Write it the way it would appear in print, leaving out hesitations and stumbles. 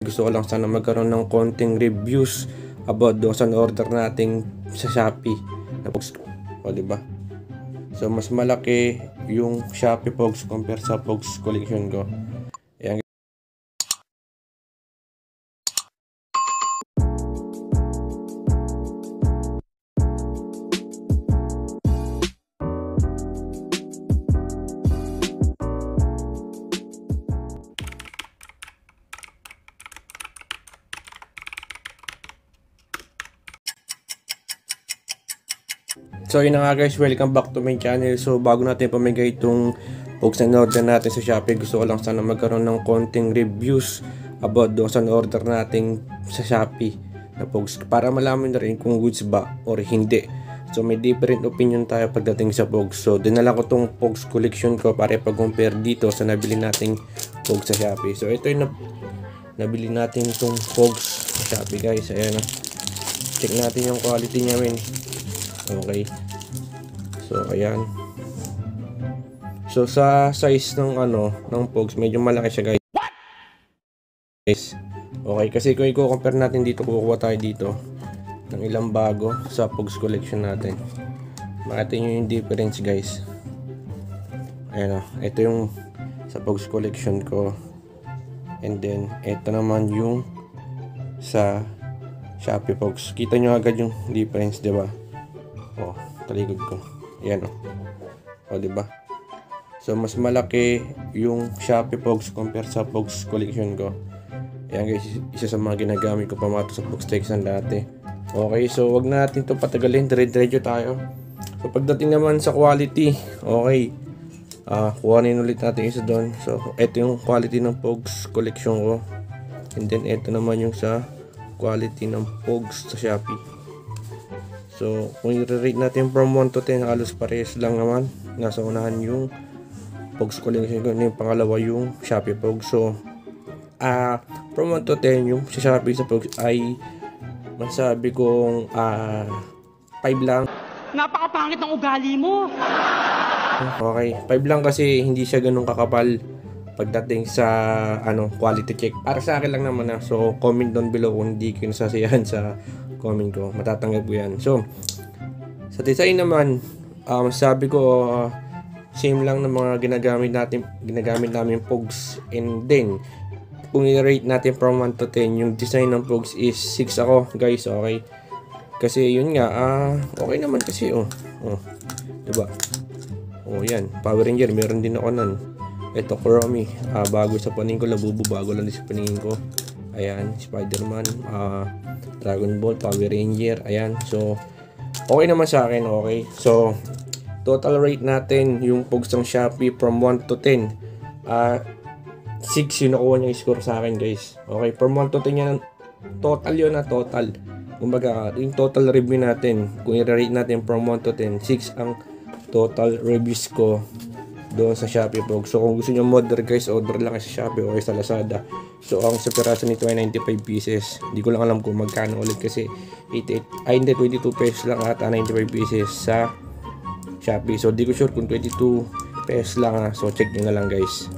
Gusto ko lang sana magkaroon ng konting reviews about doon sa order nating sa Shopee na Pogs. O diba? So mas malaki yung Shopee Pogs compare sa Pogs collection ko. Ayan. So yun na nga guys, welcome back to my channel. So bago natin pamigay itong Pogs na order natin sa Shopee, gusto ko lang sana magkaroon ng konting reviews about doon sa order natin sa Shopee na Pogs para malaman na rin kung goods ba or hindi. So may different opinion tayo pagdating sa Pogs. So dinala ko tong Pogs collection ko para pag-compare dito sa nabili nating Pogs sa Shopee. So ito yung nabili natin itong Pogs sa Shopee guys. Ayan, check natin yung quality niya men. Okay. So ayan. So sa size ng ng Pogs, medyo malaki siya guys. Okay, kasi kung i-compare natin dito, kukuha tayo dito ng ilang bago sa Pogs collection natin. Makita nyo yung difference guys. Ayan, ito yung sa Pogs collection ko. And then ito naman yung sa Shopee Pogs. Kita nyo agad yung difference, di ba? Oh, talikod ko. Ayan oh, diba? So mas malaki yung Shopee Pogs compare sa Pogs collection ko. Ayan guys, isa sa mga ginagamit ko pamato sa Pogs Texan dati. Okay, so wag na natin to patagalin, dire-diretso tayo. So pagdating naman sa quality, okay. Kuhanin ulit natin isa doon. So ito yung quality ng Pogs collection ko. And then ito naman yung sa quality ng Pogs sa Shopee. So, kung i-rate natin from 1 to 10, halos parehas lang naman. Nasa unahan yung Pogs collection ko, yung pangalawa yung Shopee Pogs. So, from 1 to 10, yung sa Shopee sa Pogs ay masabi kong 5 lang. Napakapangit ng ugali mo! Okay, 5 lang kasi hindi siya ganun kakapal pagdating sa quality check. Para sa akin lang naman So, comment down below kung hindi ko nasasayahan sa comment ko. Matatanggap ko yan. So, sa design naman, sabi ko, same lang ng mga ginagamit namin Pogs. And then, kung i-rate natin from 1 to 10, yung design ng Pogs is 6 ako, guys. Okay? Kasi yun nga, okay naman kasi, diba? Yan. Power Ranger, meron din ako nun. Ito, Chromie. Bago sa paningin ko, Labubu, bago lang din sa paningin ko. Ayan, Spider-Man, Dragon Ball, Power Ranger. Ayan, so okay naman sa akin, okay. So total rate natin yung Pogs ng Shopee from 1 to 10, 6 yung nakuha niyang score sa akin guys. Okay, from 1 to 10 yan, total yun total. Kumbaga, yung total review natin, kung i-rate natin from 1 to 10, 6 ang total reviews ko doon sa Shopee Pogs. So kung gusto nyo order guys, order lang sa Shopee o sa Lazada. So ang sa piraso nito ay 95 pieces. Hindi ko lang alam kung magkano ulit kasi 22 pesos lang ata 95 pieces sa Shopee. So di ko sure kung 22 pesos lang So check nyo na lang guys.